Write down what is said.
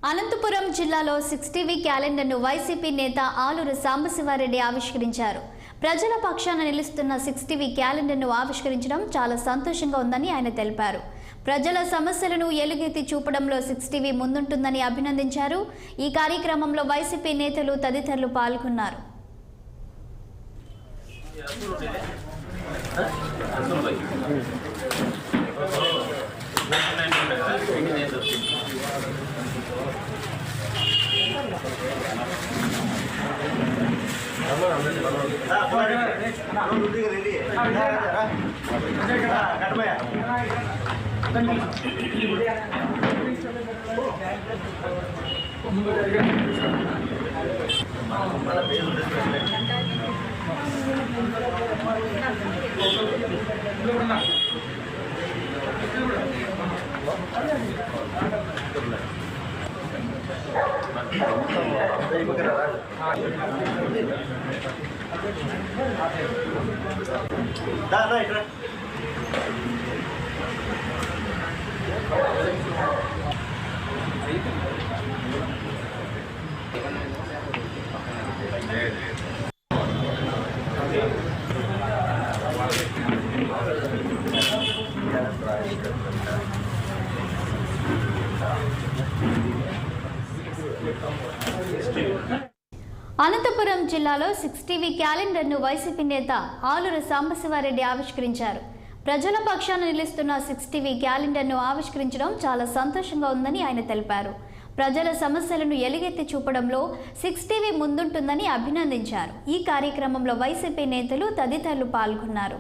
అనంతపురం జిల్లాలో 6 TV క్యాలెండర్ను YCP నేత ఆలూరు సాంబశివారెడ్డి ఆవిష్కరించారు. ప్రజల పక్షాన నిలుస్తున్న 6 టీవీ క్యాలెండర్ను ఆవిష్కరించడం చాలా సంతోషంగా ఉందని ఆయన తెలిపారు. ప్రజల సమస్యలను ఎలుగెత్తి చూపడంలో 6 టీవీ ముందుంటుందని అభినందించారు. ఈ కార్యక్రమంలో వైసీపీ నేతలు తదితరులు పాల్గొన్నారు. అనంతపురం జిల్లాలో 6 టీవీ క్యాలెండర్ను వైసీపీ నేత ఆలూరు సాంబశివారెడ్డి ఆవిష్కరించారు. ప్రజల పక్షాన నిలుస్తున్న 6 టీవీ క్యాలెండర్ను ఆవిష్కరించడం చాలా సంతోషంగా ఉందని ఆయన తెలిపారు. ప్రజల సమస్యలను ఎలుగెత్తి చూపడంలో 6 టీవీ ముందుంటుందని అభినందించారు. ఈ కార్యక్రమంలో వైసీపీ నేతలు తదితరులు పాల్గొన్నారు.